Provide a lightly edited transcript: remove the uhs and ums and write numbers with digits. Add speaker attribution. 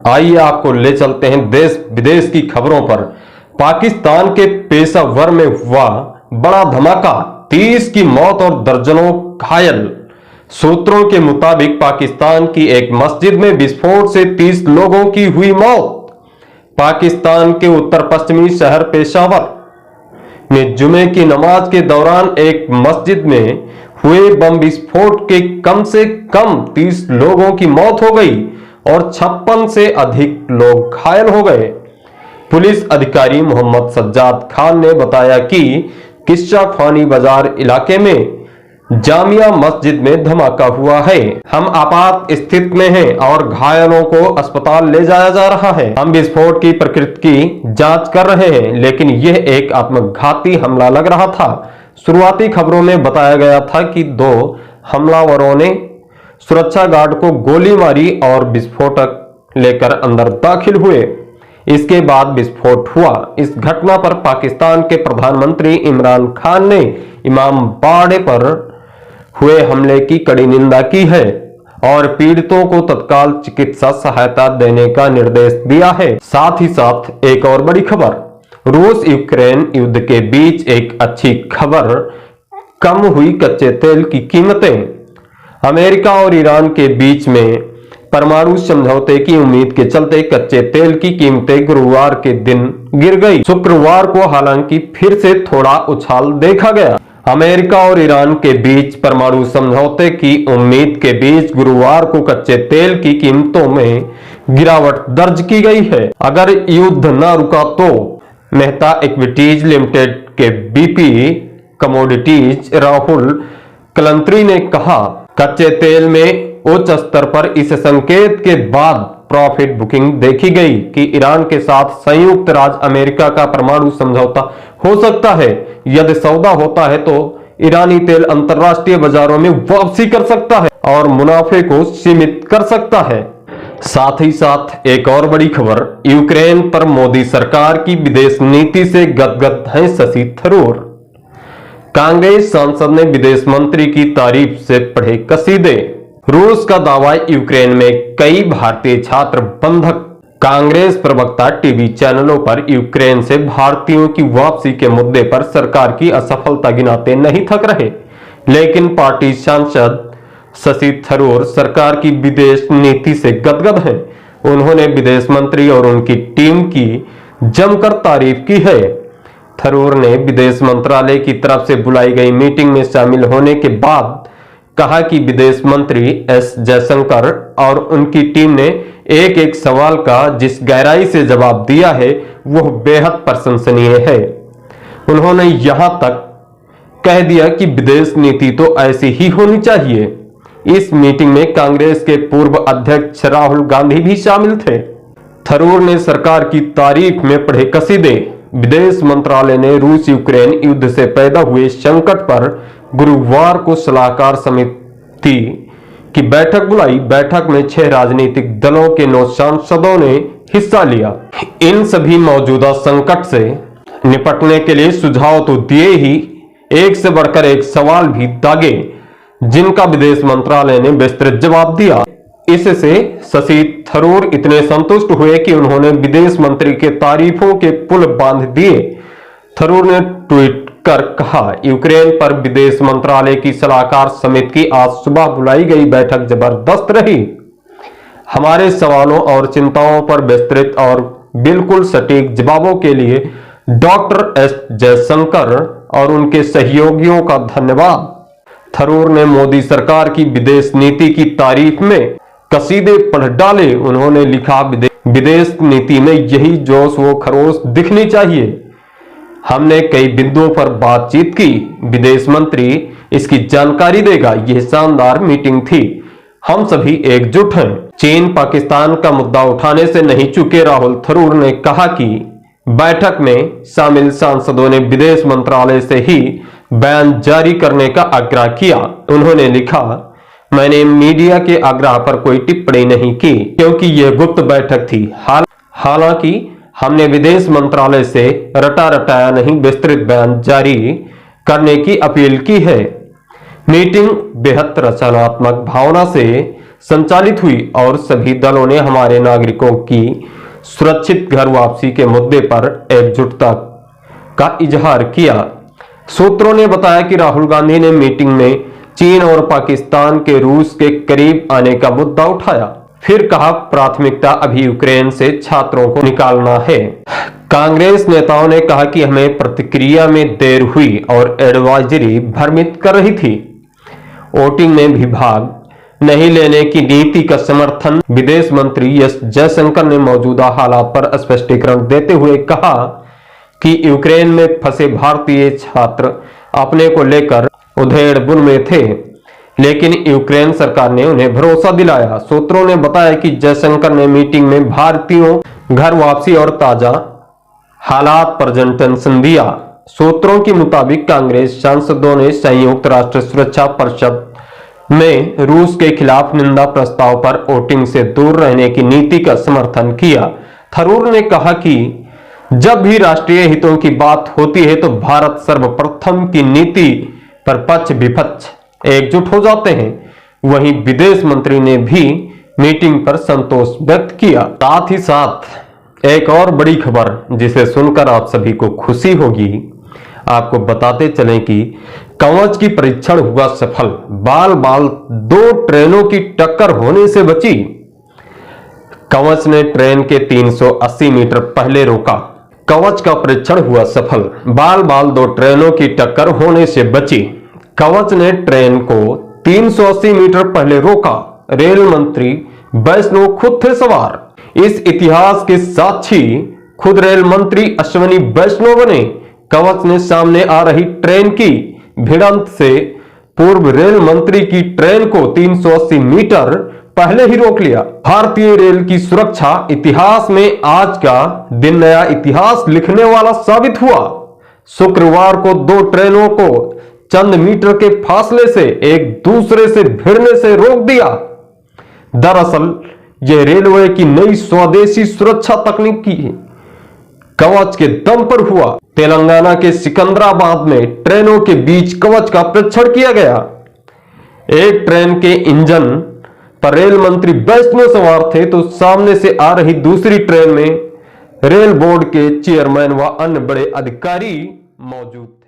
Speaker 1: आइए आपको ले चलते हैं देश विदेश की खबरों पर। पाकिस्तान के पेशावर में हुआ बड़ा धमाका, 30 की मौत और दर्जनों घायल। सूत्रों के मुताबिक पाकिस्तान की एक मस्जिद में विस्फोट से 30 लोगों की हुई मौत। पाकिस्तान के उत्तर पश्चिमी शहर पेशावर में जुमे की नमाज के दौरान एक मस्जिद में हुए बम विस्फोट के कम से कम 30 लोगों की मौत हो गई और 56 से अधिक लोग घायल हो गए। पुलिस अधिकारी मोहम्मद सज्जाद खान ने बताया कि किस्सा खानी बाजार इलाके में जामिया मस्जिद में धमाका हुआ है। हम आपात स्थिति में हैं और घायलों को अस्पताल ले जाया जा रहा है। हम विस्फोट की प्रकृति की जांच कर रहे हैं, लेकिन यह एक आत्मघाती हमला लग रहा था। शुरुआती खबरों में बताया गया था कि 2 हमलावरों ने सुरक्षा गार्ड को गोली मारी और विस्फोटक लेकर अंदर दाखिल हुए। इसके बाद विस्फोट हुआ। इस घटना पर पाकिस्तान के प्रधानमंत्री इमरान खान ने इमाम बाड़े पर हुए हमले की कड़ी निंदा की है और पीड़ितों को तत्काल चिकित्सा सहायता देने का निर्देश दिया है। साथ ही साथ एक और बड़ी खबर, रूस यूक्रेन युद्ध के बीच एक अच्छी खबर, कम हुई कच्चे तेल की कीमतें। अमेरिका और ईरान के बीच में परमाणु समझौते की उम्मीद के चलते कच्चे तेल की कीमतें गुरुवार के दिन गिर गई। शुक्रवार को हालांकि फिर से थोड़ा उछाल देखा गया। अमेरिका और ईरान के बीच परमाणु समझौते की उम्मीद के बीच गुरुवार को कच्चे तेल की कीमतों में गिरावट दर्ज की गई है। अगर युद्ध न रुका तो मेहता इक्विटीज लिमिटेड के बीपी कमोडिटीज राहुल कलंत्री ने कहा, कच्चे तेल में उच्च स्तर पर इस संकेत के बाद प्रॉफिट बुकिंग देखी गई कि ईरान के साथ संयुक्त राज्य अमेरिका का परमाणु समझौता हो सकता है। यदि सौदा होता है तो ईरानी तेल अंतर्राष्ट्रीय बाजारों में वापसी कर सकता है और मुनाफे को सीमित कर सकता है। साथ ही साथ एक और बड़ी खबर, यूक्रेन पर मोदी सरकार की विदेश नीति से गदगद हैं शशि थरूर। कांग्रेस सांसद ने विदेश मंत्री की तारीफ से पढ़े कसीदे। रूस का दावा, यूक्रेन में कई भारतीय छात्र बंधक। कांग्रेस प्रवक्ता टीवी चैनलों पर यूक्रेन से भारतीयों की वापसी के मुद्दे पर सरकार की असफलता गिनाते नहीं थक रहे, लेकिन पार्टी सांसद शशि थरूर सरकार की विदेश नीति से गदगद हैं। उन्होंने विदेश मंत्री और उनकी टीम की जमकर तारीफ की है। थरूर ने विदेश मंत्रालय की तरफ से बुलाई गई मीटिंग में शामिल होने के बाद कहा कि विदेश मंत्री एस जयशंकर और उनकी टीम ने एक एक सवाल का जिस गहराई से जवाब दिया है वह बेहद प्रशंसनीय है। उन्होंने यहां तक कह दिया कि विदेश नीति तो ऐसी ही होनी चाहिए। इस मीटिंग में कांग्रेस के पूर्व अध्यक्ष राहुल गांधी भी शामिल थे। थरूर ने सरकार की तारीफ में पढ़े कसीदे। विदेश मंत्रालय ने रूस यूक्रेन युद्ध से पैदा हुए संकट पर गुरुवार को सलाहकार समिति की बैठक बुलाई। बैठक में 6 राजनीतिक दलों के 9 सांसदों ने हिस्सा लिया। इन सभी मौजूदा संकट से निपटने के लिए सुझाव तो दिए ही, एक से बढ़कर एक सवाल भी दागे, जिनका विदेश मंत्रालय ने विस्तृत जवाब दिया। इससे शशि थरूर इतने संतुष्ट हुए कि उन्होंने विदेश मंत्री के तारीफों के पुल बांध दिए। थरूर ने ट्वीट कर कहा, यूक्रेन पर विदेश मंत्रालय की सलाहकार समिति की आज सुबह बुलाई गई बैठक जबरदस्त रही। हमारे सवालों और चिंताओं पर विस्तृत और बिल्कुल सटीक जवाबों के लिए डॉक्टर एस जयशंकर और उनके सहयोगियों का धन्यवाद। थरूर ने मोदी सरकार की विदेश नीति की तारीफ में कसीदे पढ़ डाले। उन्होंने लिखा, विदेश नीति में यही जोश व खरोश दिखनी चाहिए। हमने कई बिंदुओं पर बातचीत की, विदेश मंत्री इसकी जानकारी देगा। यह शानदार मीटिंग थी, हम सभी एकजुट हैं। चीन पाकिस्तान का मुद्दा उठाने से नहीं चूके। राहुल थरूर ने कहा कि बैठक में शामिल सांसदों ने विदेश मंत्रालय से ही बयान जारी करने का आग्रह किया। उन्होंने लिखा, मैंने मीडिया के आग्रह पर कोई टिप्पणी नहीं की क्योंकि यह गुप्त बैठक थी। हालांकि हमने विदेश मंत्रालय से रटा रटाया नहीं विस्तृत बयान जारी करने की अपील की है। मीटिंग बेहद रचनात्मक भावना से संचालित हुई और सभी दलों ने हमारे नागरिकों की सुरक्षित घर वापसी के मुद्दे पर एकजुटता का इजहार किया। सूत्रों ने बताया कि राहुल गांधी ने मीटिंग में चीन और पाकिस्तान के रूस के करीब आने का मुद्दा उठाया। फिर कहा, प्राथमिकता अभी यूक्रेन से छात्रों को निकालना है। कांग्रेस नेताओं ने कहा कि हमें प्रतिक्रिया में देर हुई और एडवाइजरी भ्रमित कर रही थी। वोटिंग में भी भाग नहीं लेने की नीति का समर्थन विदेश मंत्री एस जयशंकर ने मौजूदा हालात पर स्पष्टीकरण देते हुए कहा कि यूक्रेन में फंसे भारतीय छात्र अपने को लेकर उधेड़-बुन में थे, लेकिन यूक्रेन सरकार ने उन्हें भरोसा दिलाया। सूत्रों ने बताया कि जयशंकर ने मीटिंग में भारतीयों घर वापसी और ताजा हालात पर जनटेंशन दिया। सूत्रों के मुताबिक कांग्रेस सांसदों ने संयुक्त राष्ट्र सुरक्षा परिषद में रूस के खिलाफ निंदा प्रस्ताव पर वोटिंग से दूर रहने की नीति का समर्थन किया। थरूर ने कहा कि जब भी राष्ट्रीय हितों की बात होती है तो भारत सर्वप्रथम की नीति पर पक्ष विपक्ष एकजुट हो जाते हैं। वहीं विदेश मंत्री ने भी मीटिंग पर संतोष व्यक्त किया। साथ ही साथ एक और बड़ी खबर जिसे सुनकर आप सभी को खुशी होगी, आपको बताते चलें कि कवच की परीक्षण हुआ सफल। बाल बाल 2 ट्रेनों की टक्कर होने से बची। कवच ने ट्रेन के 380 मीटर पहले रोका। कवच का परीक्षण हुआ सफल। बाल बाल 2 ट्रेनों की टक्कर होने से बची। कवच ने ट्रेन को 380 मीटर पहले रोका। रेल मंत्री वैष्णव खुद थे सवार। इस इतिहास के साक्षी खुद रेल मंत्री अश्विनी वैष्णव बने। कवच ने सामने आ रही ट्रेन की भिड़ंत से पूर्व रेल मंत्री की ट्रेन को 380 मीटर पहले ही रोक लिया। भारतीय रेल की सुरक्षा इतिहास में आज का दिन नया इतिहास लिखने वाला साबित हुआ। शुक्रवार को 2 ट्रेनों को चंद मीटर के फासले से एक दूसरे से भिड़ने से रोक दिया। दरअसल यह रेलवे की नई स्वदेशी सुरक्षा तकनीक की कवच के दम पर हुआ। तेलंगाना के सिकंदराबाद में ट्रेनों के बीच कवच का परीक्षण किया गया। एक ट्रेन के इंजन पर रेल मंत्री वैष्णव सवार थे तो सामने से आ रही दूसरी ट्रेन में रेल बोर्ड के चेयरमैन व अन्य बड़े अधिकारी मौजूद थे।